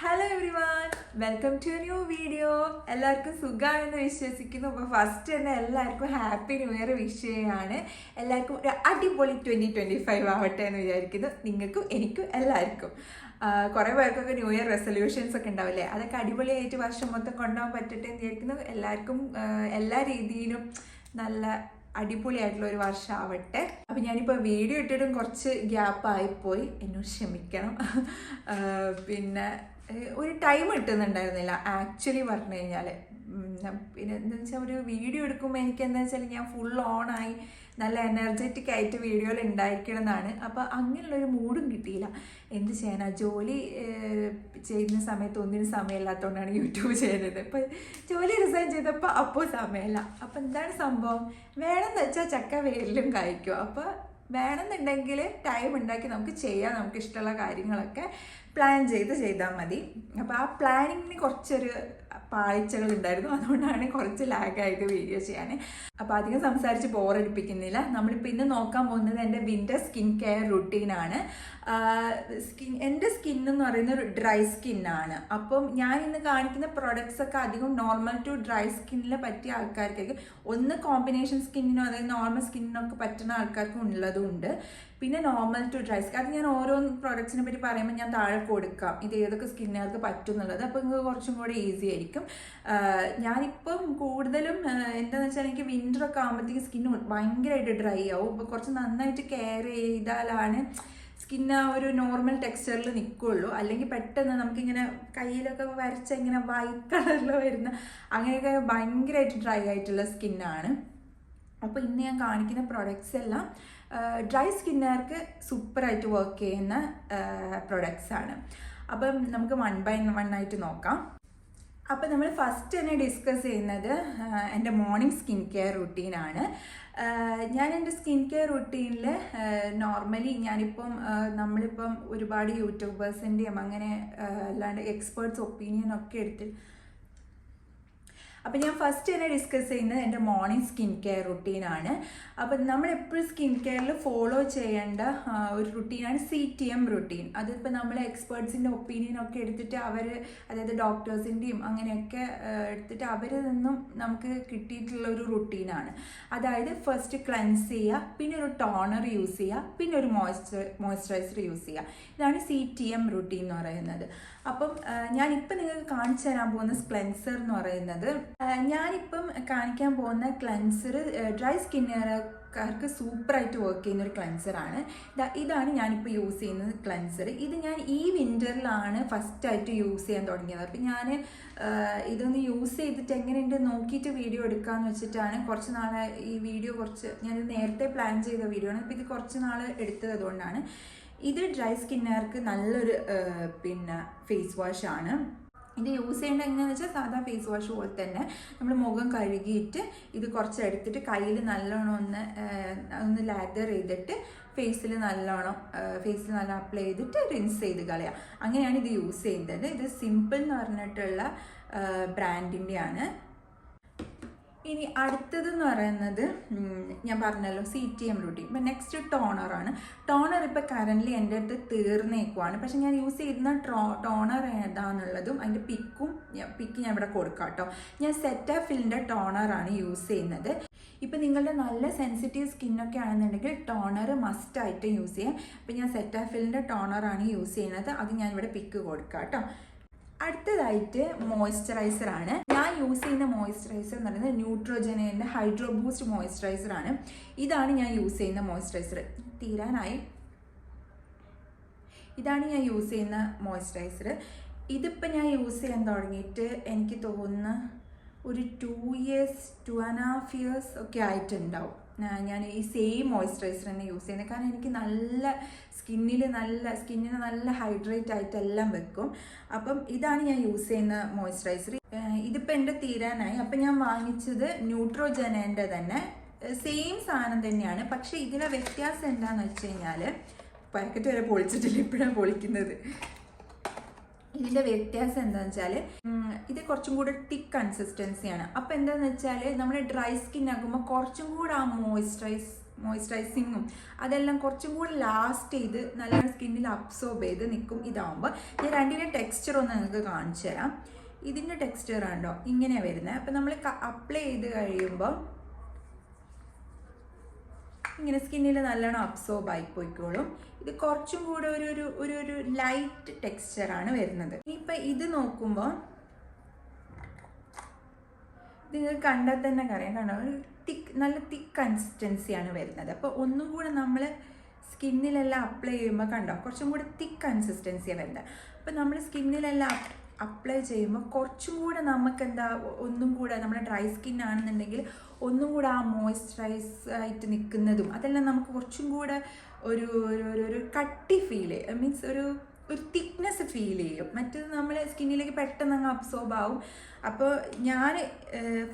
Hello everyone, welcome to new video. എല്ലാവർക്കും സുഖമാണെന്ന് വിശ്വസിക്കുന്നു. അപ്പോൾ ഫസ്റ്റ് തന്നെ എല്ലാവർക്കും ഹാപ്പി ന്യൂ ഇയർ വിഷ് ചെയ്യുകയാണ്. എല്ലാവർക്കും ഒരു അടിപൊളി 2025 ആവട്ടെ എന്ന് വിചാരിക്കുന്നു. നിങ്ങൾക്കും എനിക്കും എല്ലാവർക്കും. കുറേ പേർക്കൊക്കെ ന്യൂ ഇയർ റെസൊല്യൂഷൻസ് ഒക്കെ ഉണ്ടാവില്ലേ, അതൊക്കെ അടിപൊളിയായിട്ട് വർഷം മൊത്തം കൊണ്ടുപോകാൻ പറ്റട്ടെ എന്ന് വിചാരിക്കുന്നു. എല്ലാവർക്കും എല്ലാ രീതിയിലും നല്ല അടിപൊളിയായിട്ടുള്ള ഒരു വർഷം ആവട്ടെ. അപ്പം ഞാനിപ്പോൾ വീഡിയോ ഇട്ടിട്ടും കുറച്ച് ഗ്യാപ്പായിപ്പോയി, എന്നോട് ക്ഷമിക്കണം. പിന്നെ ഒരു ടൈം കിട്ടുന്നുണ്ടായിരുന്നില്ല ആക്ച്വലി പറഞ്ഞു കഴിഞ്ഞാൽ. പിന്നെ എന്താ വെച്ചാൽ ഒരു വീഡിയോ എടുക്കുമ്പോൾ എനിക്ക് എന്താ വെച്ചാൽ ഞാൻ ഫുൾ ഓണായി നല്ല എനർജറ്റിക് ആയിട്ട് വീഡിയോയിൽ ഉണ്ടായിരിക്കണം എന്നാണ്. അപ്പോൾ അങ്ങനെയുള്ളൊരു മൂഡും കിട്ടിയില്ല. എന്ത് ചെയ്യാനാ, ജോലി ചെയ്യുന്ന സമയത്ത് ഒന്നിനും സമയമില്ലാത്തതുകൊണ്ടാണ് യൂട്യൂബ് ചെയ്യുന്നത്. ഇപ്പോൾ ജോലി റിസൈൻ ചെയ്തപ്പോൾ അപ്പോൾ സമയമില്ല. അപ്പോൾ എന്താണ് സംഭവം, വേണമെന്ന് വെച്ചാൽ ചക്ക വേരിലും കായ്ക്കും. അപ്പോൾ വേണമെന്നുണ്ടെങ്കിൽ ടൈം ഉണ്ടാക്കി നമുക്ക് ചെയ്യാം, നമുക്ക് ഇഷ്ടമുള്ള കാര്യങ്ങളൊക്കെ പ്ലാൻ ചെയ്താൽ മതി. അപ്പോൾ ആ പ്ലാനിങ്ങിന് കുറച്ചൊരു പാളിച്ചകൾ ഉണ്ടായിരുന്നു, അതുകൊണ്ടാണ് കുറച്ച് ലാഗായിട്ട് വീഡിയോ ചെയ്യാൻ. അപ്പോൾ അധികം സംസാരിച്ച് ബോറടിപ്പിക്കുന്നില്ല. നമ്മളിപ്പോൾ ഇന്ന് നോക്കാൻ പോകുന്നത് എൻ്റെ വിൻ്റർ സ്കിൻ കെയർ റുട്ടീനാണ്. എൻ്റെ സ്കിൻ എന്ന് പറയുന്ന ഒരു ഡ്രൈ സ്കിന്നാണ്. അപ്പം ഞാൻ ഇന്ന് കാണിക്കുന്ന പ്രൊഡക്ട്സ് ഒക്കെ അധികം നോർമൽ ടു ഡ്രൈ സ്കിന്നിൽ പറ്റിയ ആൾക്കാർക്കൊക്കെ, ഒന്ന് കോമ്പിനേഷൻ സ്കിന്നിനോ അതായത് നോർമൽ സ്കിന്നിനൊക്കെ പറ്റുന്ന ആൾക്കാർക്കും ഉള്ളതുണ്ട്, പിന്നെ നോർമൽ ടു ഡ്രൈ സ്കിൻ. അത് ഞാൻ ഓരോ പ്രോഡക്ട്സിനെ പറ്റി പറയുമ്പോൾ ഞാൻ താഴെ കൊടുക്കാം ഇത് ഏതൊക്കെ സ്കിന്നുകാർക്ക് പറ്റും എന്നുള്ളത്. അപ്പോൾ നിങ്ങൾക്ക് കുറച്ചും കൂടെ ഈസി ആയിരിക്കും. ഞാനിപ്പം കൂടുതലും എന്താണെന്ന് വെച്ചാൽ എനിക്ക് വിൻ്ററൊക്കെ ആകുമ്പോഴത്തേക്ക് സ്കിൻ ഭയങ്കരമായിട്ട് ഡ്രൈ ആവും. അപ്പോൾ കുറച്ച് നന്നായിട്ട് കെയർ ചെയ്താലാണ് സ്കിൻ ആ ഒരു നോർമൽ ടെക്സ്ചറിൽ നിൽക്കുകയുള്ളൂ. അല്ലെങ്കിൽ പെട്ടെന്ന് നമുക്കിങ്ങനെ കയ്യിലൊക്കെ വരച്ച ഇങ്ങനെ വൈറ്റ് കളറിൽ വരുന്ന അങ്ങനെയൊക്കെ ഭയങ്കരമായിട്ട് ഡ്രൈ ആയിട്ടുള്ള സ്കിന്നാണ്. അപ്പോൾ ഇന്ന് ഞാൻ കാണിക്കുന്ന പ്രൊഡക്ട്സ് എല്ലാം ഡ്രൈ സ്കിന്നുകാർക്ക് സൂപ്പറായിട്ട് വർക്ക് ചെയ്യുന്ന പ്രൊഡക്ട്സാണ്. അപ്പം നമുക്ക് 1 by 1 ആയിട്ട് നോക്കാം. അപ്പം നമ്മൾ ഫസ്റ്റ് തന്നെ ഡിസ്കസ് ചെയ്യുന്നത് എൻ്റെ മോർണിംഗ് സ്കിൻ കെയർ റുട്ടീനാണ്. ഞാൻ എൻ്റെ സ്കിൻ കെയർ റുട്ടീനിൽ നോർമലി നമ്മളിപ്പം ഒരുപാട് യൂട്യൂബേഴ്സിൻ്റെയും അങ്ങനെ അല്ലാണ്ട് എക്സ്പേർട്സ് ഒപ്പീനിയനൊക്കെ എടുത്തിട്ട്, അപ്പം ഞാൻ ഫസ്റ്റ് തന്നെ ഡിസ്കസ് ചെയ്യുന്നത് എൻ്റെ മോർണിംഗ് സ്കിൻ കെയർ റുട്ടീനാണ്. അപ്പം നമ്മളെപ്പോഴും സ്കിൻ കെയറിൽ ഫോളോ ചെയ്യേണ്ട ഒരു റുട്ടീനാണ് CTM റുട്ടീൻ. അതിപ്പോൾ നമ്മൾ എക്സ്പേർട്സിൻ്റെ ഒപ്പീനിയനൊക്കെ എടുത്തിട്ട് അതായത് ഡോക്ടേഴ്സിൻ്റെയും അങ്ങനെയൊക്കെ എടുത്തിട്ട് അവരിൽ നിന്നും നമുക്ക് കിട്ടിയിട്ടുള്ള ഒരു റുട്ടീനാണ്. അതായത് ഫസ്റ്റ് ക്ലെൻസ് ചെയ്യുക, പിന്നെ ഒരു ടോണർ യൂസ് ചെയ്യുക, പിന്നെ ഒരു മോയ്സ്ചറൈസർ യൂസ് ചെയ്യുക. ഇതാണ് CTM റുട്ടീൻ എന്ന് പറയുന്നത്. അപ്പം ഞാനിപ്പം നിങ്ങൾക്ക് കാണിച്ചു തരാൻ പോകുന്ന ക്ലെൻസർ എന്ന് പറയുന്നത്, ഞാനിപ്പം കാണിക്കാൻ പോകുന്ന ക്ലെൻസർ ഡ്രൈ സ്കിന്നുകാർക്ക് സൂപ്പറായിട്ട് വർക്ക് ചെയ്യുന്ന ഒരു ക്ലെൻസറാണ്. ഇതാണ് ഞാനിപ്പോൾ യൂസ് ചെയ്യുന്നത് ക്ലെൻസർ. ഇത് ഞാൻ ഈ വിൻ്ററിലാണ് ഫസ്റ്റായിട്ട് യൂസ് ചെയ്യാൻ തുടങ്ങിയത്. അപ്പം ഞാൻ ഇതൊന്ന് യൂസ് ചെയ്തിട്ട് എങ്ങനെയുണ്ട് നോക്കിയിട്ട് വീഡിയോ എടുക്കാമെന്ന് വെച്ചിട്ടാണ് കുറച്ച് നാൾ ഈ വീഡിയോ ഞാനിത് നേരത്തെ പ്ലാൻ ചെയ്ത വീഡിയോ ആണ്. അപ്പോൾ ഇത് കുറച്ച് നാൾ എടുത്തത് അതുകൊണ്ടാണ്. ഇത് ഡ്രൈ സ്കിന്നുകാർക്ക് നല്ലൊരു ഫേസ് വാഷാണ്. ഇത് യൂസ് ചെയ്യേണ്ടത് എങ്ങനെയാണെന്ന് വെച്ചാൽ സാധാ ഫേസ് വാഷ് പോലെ തന്നെ നമ്മൾ മുഖം കഴുകിയിട്ട് ഇത് കുറച്ച് എടുത്തിട്ട് കയ്യിൽ നല്ലോണം ഒന്ന് ലാദർ ചെയ്തിട്ട് ഫേസിൽ നല്ലോണം അപ്ലൈ ചെയ്തിട്ട് റിൻസ് ചെയ്ത് കളയാം. അങ്ങനെയാണ് ഇത് യൂസ് ചെയ്യുന്നത്. ഇത് സിമ്പിൾ എന്ന് പറഞ്ഞിട്ടുള്ള ബ്രാൻഡിൻ്റെയാണ്. ഇനി അടുത്തതെന്ന് പറയുന്നത് ഞാൻ പറഞ്ഞല്ലോ CTM റുട്ടീൻ. ഇപ്പം നെക്സ്റ്റ് ടോണറാണ്. ടോണർ ഇപ്പോൾ കറൻ്റ്ലി എൻ്റെ അടുത്ത് തീർന്നേക്കുവാണ്. പക്ഷെ ഞാൻ യൂസ് ചെയ്യുന്ന ടോണർ ഏതാണെന്നുള്ളതും അതിൻ്റെ പിക്ക് ഞാൻ ഇവിടെ കൊടുക്കാം കേട്ടോ. ഞാൻ സെറ്റാഫിലിൻ്റെ ടോണറാണ് യൂസ് ചെയ്യുന്നത്. ഇപ്പം നിങ്ങളുടെ നല്ല സെൻസിറ്റീവ് സ്കിന്നൊക്കെ ആണെന്നുണ്ടെങ്കിൽ ടോണർ മസ്റ്റായിട്ട് യൂസ് ചെയ്യാം. അപ്പം ഞാൻ സെറ്റാഫിലിൻ്റെ ടോണറാണ് യൂസ് ചെയ്യുന്നത്. അത് ഞാനിവിടെ പിക്ക് കൊടുക്കാം കേട്ടോ. അടുത്തതായിട്ട് മോയ്സ്ചറൈസറാണ്. ഞാൻ യൂസ് ചെയ്യുന്ന മോയ്സ്ചറൈസർ എന്ന് പറയുന്നത് ന്യൂട്രോജനേൻ്റെ ഹൈഡ്രോ ബൂസ്റ്റ് മോയ്സ്ചറൈസറാണ്. ഇതാണ് ഞാൻ യൂസ് ചെയ്യുന്ന മോയ്സ്ചറൈസർ. തീരാനായി. ഇതാണ് ഞാൻ യൂസ് ചെയ്യുന്ന മോയ്സ്ചറൈസർ. ഇതിപ്പോൾ ഞാൻ യൂസ് ചെയ്യാൻ തുടങ്ങിയിട്ട് എനിക്ക് തോന്നുന്ന ഒരു 2.5 years ഒക്കെ ആയിട്ടുണ്ടാവും. ഞാൻ ഈ സെയിം മോയ്സ്ചറൈസർ തന്നെ യൂസ് ചെയ്യുന്നത്. കാരണം എനിക്ക് നല്ല സ്കിന്നിന് നല്ല ഹൈഡ്രേറ്റ് ആയിട്ടെല്ലാം വെക്കും. അപ്പം ഇതാണ് ഞാൻ യൂസ് ചെയ്യുന്ന മോയ്സ്ചറൈസർ. ഇതിപ്പോൾ എൻ്റെ തീരാനായി. അപ്പം ഞാൻ വാങ്ങിച്ചത് ന്യൂട്രോജനേൻ്റെ തന്നെ സെയിം സാധനം തന്നെയാണ്. പക്ഷേ ഇതിലെ വ്യത്യാസം എന്താണെന്ന് വെച്ച് കഴിഞ്ഞാൽ, പാക്കറ്റ് വരെ പൊളിച്ചിട്ടില്ല, ഇപ്പോഴാണ് പൊളിക്കുന്നത്. ഇതിൻ്റെ വ്യത്യാസം എന്താണെന്ന് വെച്ചാൽ ഇത് കുറച്ചും കൂടെ തിക്ക് കൺസിസ്റ്റൻസിയാണ്. അപ്പോൾ എന്താണെന്ന് വെച്ചാൽ നമ്മുടെ ഡ്രൈ സ്കിൻ ആകുമ്പോൾ കുറച്ചും കൂടെ ആ മോയ്സ്ചറൈസ് മോയ്സ്ചറൈസിങ്ങും അതെല്ലാം കുറച്ചും കൂടി ലാസ്റ്റ് ചെയ്ത് നല്ല സ്കിന്നിൽ അബ്സോർബ് ചെയ്ത് നിൽക്കും. ഇതാവുമ്പോൾ ഞാൻ രണ്ടിൻ്റെ ടെക്സ്ചർ ഒന്ന് നിങ്ങൾക്ക് കാണിച്ചു തരാം. ഇതിൻ്റെ ടെക്സ്ചർ ആണോ ഇങ്ങനെയാണ് വരുന്നത്. അപ്പം നമ്മൾ അപ്ലൈ ചെയ്ത് കഴിയുമ്പോൾ ഇങ്ങനെ സ്കിന്നിൽ നല്ലോണം അബ്സോർബ് ആയി പോയിക്കോളും. ഇത് കുറച്ചും കൂടെ ഒരു ലൈറ്റ് ടെക്സ്ചറാണ് വരുന്നത്. ഇനിയിപ്പോൾ ഇത് നോക്കുമ്പോൾ നിങ്ങൾ കണ്ടാൽ തന്നെ അറിയാം, കണ്ടോ ഒരു നല്ല തിക്ക് കൺസിസ്റ്റൻസിയാണ് വരുന്നത്. അപ്പോൾ ഒന്നും കൂടെ നമ്മൾ സ്കിന്നിലെല്ലാം അപ്ലൈ ചെയ്യുമ്പോൾ കണ്ടോ കുറച്ചും കൂടെ തിക്ക് കൺസിസ്റ്റൻസിയാണ് വരുന്നത്. അപ്പോൾ നമ്മൾ സ്കിന്നിലെല്ലാം അപ്ലൈ ചെയ്യുമ്പോൾ കുറച്ചും കൂടെ നമുക്ക് ഒന്നും കൂടെ നമ്മുടെ ഡ്രൈ സ്കിൻ ആണെന്നുണ്ടെങ്കിൽ ഒന്നും കൂടെ ആ മോയ്സ്ചറൈസ് ആയിട്ട് നിൽക്കുന്നതും അതെല്ലാം നമുക്ക് കുറച്ചും കൂടെ ഒരു കട്ടി ഫീൽ ചെയ്യും. മീൻസ് ഒരു തിക്നെസ് ഫീൽ ചെയ്യും. മറ്റത് നമ്മൾ സ്കിന്നിലേക്ക് പെട്ടെന്ന് അങ്ങ് അബ്സോർബ് ആവും. അപ്പോൾ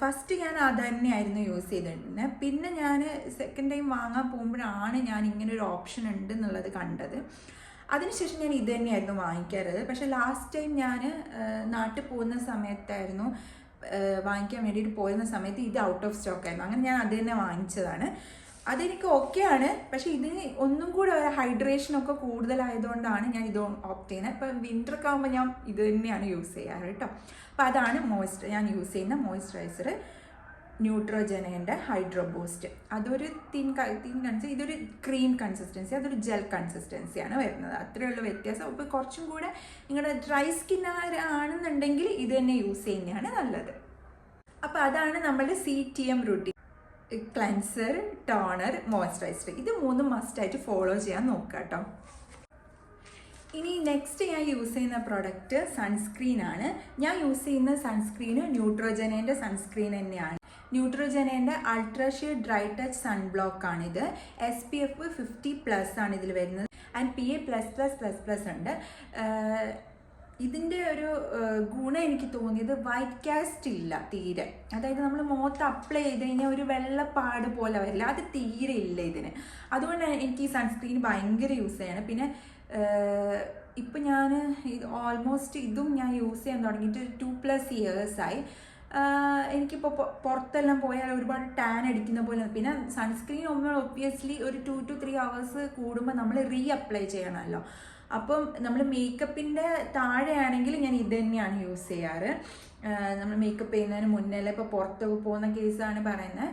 ഫസ്റ്റ് ഞാൻ അത് തന്നെയായിരുന്നു യൂസ് ചെയ്തിട്ടുള്ളത്. പിന്നെ ഞാൻ സെക്കൻഡ് ടൈം വാങ്ങാൻ പോകുമ്പോഴാണ് ഞാൻ ഇങ്ങനെ ഒരു ഓപ്ഷൻ ഉണ്ട് എന്നുള്ളത് കണ്ടത്. അതിനുശേഷം ഞാൻ ഇത് തന്നെയായിരുന്നു വാങ്ങിക്കാറുള്ളത്. പക്ഷേ ലാസ്റ്റ് ടൈം ഞാൻ നാട്ടിൽ പോകുന്ന സമയത്തായിരുന്നു വാങ്ങിക്കാൻ വേണ്ടിയിട്ട് പോയിരുന്ന സമയത്ത് ഇത് ഔട്ട് ഓഫ് സ്റ്റോക്ക് ആയിരുന്നു. അങ്ങനെ ഞാൻ അത് തന്നെ വാങ്ങിച്ചതാണ്. അതെനിക്ക് ഓക്കെയാണ്. പക്ഷേ ഇതിന് ഒന്നും കൂടെ ഒരു ഹൈഡ്രേഷനൊക്കെ കൂടുതലായതുകൊണ്ടാണ് ഞാൻ ഇത് ഓപ്റ്റ് ചെയ്യുന്നത്. ഇപ്പം വിൻ്ററൊക്കെ ആകുമ്പോൾ ഞാൻ ഇത് തന്നെയാണ് യൂസ് ചെയ്യാറ് കേട്ടോ. അപ്പോൾ അതാണ് ഞാൻ യൂസ് ചെയ്യുന്ന മോയ്സ്ചറൈസർ ന്യൂട്രോജനേൻ്റെ ഹൈഡ്രോ ബൂസ്റ്റ്. അതൊരു തിൻ കൺസിസ്റ്റൻസി, ഇതൊരു ക്രീം കൺസിസ്റ്റൻസി, അതൊരു ജെൽ കൺസിസ്റ്റൻസിയാണ് വരുന്നത്. അത്രയുള്ള വ്യത്യാസം. അപ്പോൾ കുറച്ചും കൂടെ നിങ്ങളുടെ ഡ്രൈ സ്കിൻ ആണെന്നുണ്ടെങ്കിൽ ഇത് തന്നെ യൂസ് ചെയ്യുന്നതാണ് നല്ലത്. അപ്പോൾ അതാണ് നമ്മുടെ CTM routine: cleanser, toner, moisturiser. ഇത് മൂന്നും മസ്റ്റായിട്ട് ഫോളോ ചെയ്യാൻ നോക്കുക കേട്ടോ. ഇനി നെക്സ്റ്റ് ഞാൻ യൂസ് ചെയ്യുന്ന പ്രൊഡക്റ്റ് സൺസ്ക്രീനാണ്. ഞാൻ യൂസ് ചെയ്യുന്ന സൺസ്ക്രീന് ന്യൂട്രോജനേൻ്റെ സൺസ്ക്രീൻ തന്നെയാണ്. ന്യൂട്രോജനേൻ്റെ അൾട്രാഷീൽഡ് ഡ്രൈ ടച്ച് സൺബ്ലോക്കാണിത്. SPF 50+ ആണ് ഇതിൽ വരുന്നത്. ആൻഡ് PA++++ ഉണ്ട്. ഇതിൻ്റെ ഒരു ഗുണം എനിക്ക് തോന്നിയത് വൈറ്റ് കാസ്റ്റ് ഇല്ല തീരെ. അതായത് നമ്മൾ മുഖത്ത് അപ്ലൈ ചെയ്ത് കഴിഞ്ഞാൽ ഒരു വെള്ളപ്പാട് പോലെ വരില്ല. അത് തീരെ ഇല്ല ഇതിന്. അതുകൊണ്ടാണ് എനിക്ക് ഈ സൺസ്ക്രീൻ ഭയങ്കര യൂസ് ചെയ്യണം. പിന്നെ ഇപ്പം ഞാൻ ഓൾമോസ്റ്റ് ഇതും ഞാൻ യൂസ് ചെയ്യാൻ തുടങ്ങിയിട്ട് 2+ ഇയേഴ്സായി. എനിക്കിപ്പോൾ പുറത്തെല്ലാം പോയാൽ ഒരുപാട് ടാൻ അടിക്കുന്ന പോലെ. പിന്നെ സൺസ്ക്രീൻ ഒബ്വിയസ്ലി ഒരു 2 to 3 hours കൂടുമ്പോൾ നമ്മൾ അപ്ലൈ ചെയ്യണമല്ലോ. അപ്പം നമ്മൾ മേക്കപ്പിൻ്റെ താഴെയാണെങ്കിൽ ഞാൻ ഇത് തന്നെയാണ് യൂസ് ചെയ്യാറ്. നമ്മൾ മേക്കപ്പ് ചെയ്യുന്നതിന് മുന്നേ, ഇപ്പോൾ പുറത്ത് പോകുന്ന കേസാണ് പറയുന്നത്,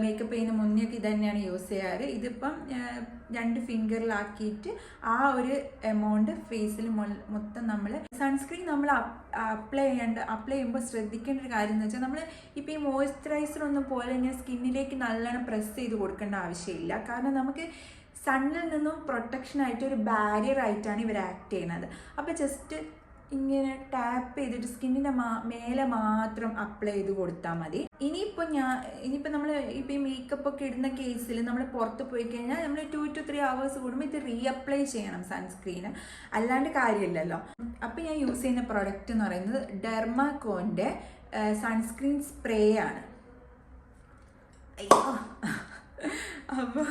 മേക്കപ്പ് ചെയ്യുന്ന മുന്നേയൊക്കെ ഇത് തന്നെയാണ് യൂസ് ചെയ്യാറ്. ഇതിപ്പം 2 ഫിംഗറിലാക്കിയിട്ട് ആ ഒരു എമൗണ്ട് ഫേസിൽ മൊത്തം നമ്മൾ സൺസ്ക്രീൻ നമ്മൾ അപ്ലൈ ചെയ്യുമ്പോൾ ശ്രദ്ധിക്കേണ്ട ഒരു കാര്യം എന്ന് വെച്ചാൽ, നമ്മൾ ഇപ്പോൾ ഈ മോയ്സ്ചറൈസർ ഒന്നും പോലെ ഇങ്ങനെ സ്കിന്നിലേക്ക് നല്ലോണം പ്രസ് ചെയ്ത് കൊടുക്കേണ്ട ആവശ്യമില്ല. കാരണം നമുക്ക് സണ്ണിൽ നിന്നും പ്രൊട്ടക്ഷനായിട്ട് ഒരു ബാരിയർ ആയിട്ടാണ് ഇവർ ആക്ട് ചെയ്യുന്നത്. അപ്പോൾ ജസ്റ്റ് ഇങ്ങനെ ടാപ്പ് ചെയ്തിട്ട് സ്കിന്നിൻ്റെ മേലെ മാത്രം അപ്ലൈ ചെയ്ത് കൊടുത്താൽ മതി. ഇനിയിപ്പോൾ നമ്മൾ ഇപ്പോൾ ഈ മേക്കപ്പ് ഒക്കെ ഇടുന്ന കേസിൽ നമ്മൾ പുറത്ത് പോയി കഴിഞ്ഞാൽ നമ്മൾ 2 to 3 hours കൂടുമ്പോൾ ഇത് അപ്ലൈ ചെയ്യണം സൺസ്ക്രീന്, അല്ലാണ്ട് കാര്യമില്ലല്ലോ. അപ്പോൾ ഞാൻ യൂസ് ചെയ്യുന്ന പ്രൊഡക്റ്റ് എന്ന് പറയുന്നത് ഡെർമാക്കോൻ്റെ സൺസ്ക്രീൻ സ്പ്രേ ആണ്. അപ്പോൾ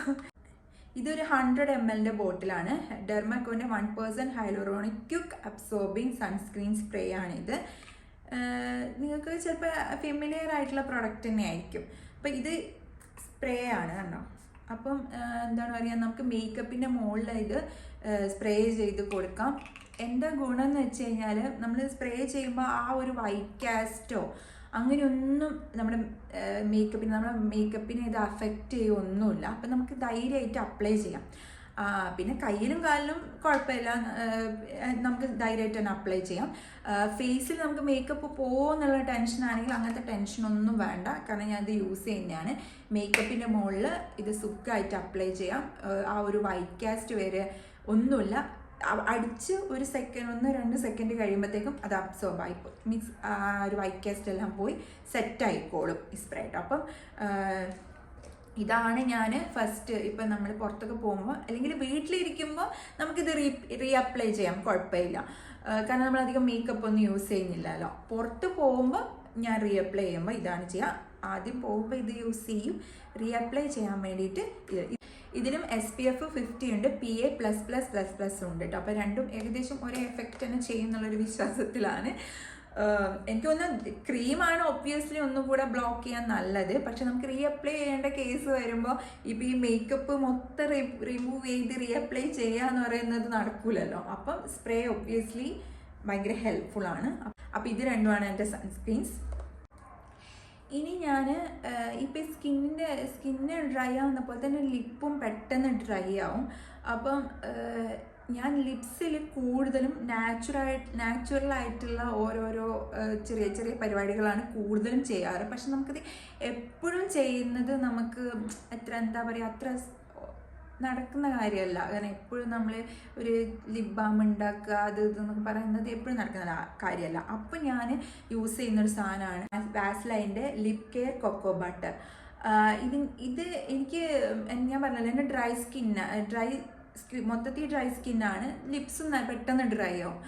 ഇതൊരു 100 ml ബോട്ടിലാണ്. ഡെർമാക്കോൻ്റെ 1% hyaluronic quick absorbing sunscreen spray ആണിത്. നിങ്ങൾക്ക് ചിലപ്പോൾ ഫെമിലിയർ ആയിട്ടുള്ള പ്രൊഡക്റ്റ് തന്നെ ആയിരിക്കും. അപ്പോൾ ഇത് സ്പ്രേ ആണ് കണ്ടോ. അപ്പം എന്താണ് പറയുക, നമുക്ക് മേക്കപ്പിൻ്റെ മുകളിൽ ഇത് സ്പ്രേ ചെയ്ത് കൊടുക്കാം. എന്താ ഗുണം എന്ന് വെച്ച് കഴിഞ്ഞാൽ, നമ്മൾ സ്പ്രേ ചെയ്യുമ്പോൾ ആ ഒരു വൈറ്റ് കാസ്റ്റോ അങ്ങനെയൊന്നും നമ്മുടെ മേക്കപ്പിനെ ഇത് അഫക്റ്റ് ചെയ്യുമൊന്നുമില്ല. അപ്പം നമുക്ക് ധൈര്യമായിട്ട് അപ്ലൈ ചെയ്യാം. പിന്നെ കയ്യിലും കാലിലും കുഴപ്പമില്ല, നമുക്ക് ധൈര്യമായിട്ട് തന്നെ അപ്ലൈ ചെയ്യാം. ഫേസിൽ നമുക്ക് മേക്കപ്പ് പോകുമെന്നുള്ള ടെൻഷനാണെങ്കിൽ അങ്ങനത്തെ ടെൻഷനൊന്നും വേണ്ട. കാരണം ഞാനിത് യൂസ് ചെയ്യുന്നതാണ്. മേക്കപ്പിൻ്റെ മുകളിൽ ഇത് സുഖമായിട്ട് അപ്ലൈ ചെയ്യാം. ആ ഒരു വൈറ്റ് കാസ്റ്റ് വരെ ഒന്നുമില്ല. അടിച്ച് 1 സെക്കൻഡ് 1-2 സെക്കൻഡ് കഴിയുമ്പോഴത്തേക്കും അത് അബ്സോർബ് ആയിപ്പോയി. മീൻസ് ആ ഒരു വൈറ്റ് കാസ്റ്റ് എല്ലാം പോയി സെറ്റായിക്കോളും ഈ സ്പ്രേഡ്. അപ്പം ഇതാണ് ഞാൻ ഫസ്റ്റ് ഇപ്പം നമ്മൾ പുറത്തൊക്കെ പോകുമ്പോൾ അല്ലെങ്കിൽ വീട്ടിലിരിക്കുമ്പോൾ നമുക്കിത് അപ്ലൈ ചെയ്യാം, കുഴപ്പമില്ല. കാരണം നമ്മളധികം മേക്കപ്പ് ഒന്നും യൂസ് ചെയ്യുന്നില്ലല്ലോ. പുറത്ത് പോകുമ്പോൾ ഞാൻ അപ്ലൈ ചെയ്യുമ്പോൾ ഇതാണ് ചെയ്യുക. ആദ്യം പോകുമ്പോൾ ഇത് യൂസ് ചെയ്യും, അപ്ലൈ ചെയ്യാൻ വേണ്ടിയിട്ട് ഇതിനും SPF 50 ഉണ്ട്, PA++++ ഉണ്ട് കേട്ടോ. അപ്പോൾ രണ്ടും ഏകദേശം ഒരേ എഫക്റ്റ് തന്നെ ചെയ്യുന്നുള്ളൊരു വിശ്വാസത്തിലാണ്. എനിക്ക് തോന്നുന്നു ക്രീമാണ് ഒബ്വിയസ്ലി ഒന്നും കൂടെ ബ്ലോക്ക് ചെയ്യാൻ നല്ലത്. പക്ഷെ നമുക്ക് റീഅപ്ലൈ ചെയ്യേണ്ട കേസ് വരുമ്പോൾ ഇപ്പോൾ ഈ മേക്കപ്പ് മൊത്തം റിമൂവ് ചെയ്ത് റീഅപ്ലൈ ചെയ്യുക എന്ന് പറയുന്നത് നടക്കൂലല്ലോ. അപ്പം സ്പ്രേ ഒബ്വിയസ്ലി ഭയങ്കര ഹെൽപ്ഫുൾ ആണ്. അപ്പം ഇത് രണ്ടുമാണ് എൻ്റെ സൺസ്ക്രീൻസ്. ഇനി ഞാൻ ഇപ്പം സ്കിന്ന് ഡ്രൈ ആവുന്ന പോലെ തന്നെ ലിപ്പും പെട്ടെന്ന് ഡ്രൈ ആവും. അപ്പം ഞാൻ ലിപ്സിൽ കൂടുതലും നാച്ചുറലായിട്ടുള്ള ഓരോരോ ചെറിയ ചെറിയ പരിപാടികളാണ് കൂടുതലും ചെയ്യാറ്. പക്ഷെ നമുക്കത് എപ്പോഴും ചെയ്യുന്നത് നമുക്ക് എന്താ പറയുക, അത്ര നടക്കുന്ന കാര്യമല്ല. കാരണം എപ്പോഴും നമ്മൾ ഒരു ലിപ് ബാം ഉണ്ടാക്കുക അത് ഇതെന്നൊക്കെ പറയുന്നത് എപ്പോഴും നടക്കുന്ന കാര്യമല്ല. അപ്പം ഞാൻ യൂസ് ചെയ്യുന്നൊരു സാധനമാണ് വാസ്ലൈൻ്റെ ലിപ് കെയർ കൊക്കോ ബട്ടർ. ഇത് എനിക്ക് ഞാൻ പറഞ്ഞല്ലോ, എൻ്റെ മൊത്തത്തിൽ ഡ്രൈ സ്കിന്നാണ്. ലിപ്സും പെട്ടെന്ന് ഡ്രൈ ആവും.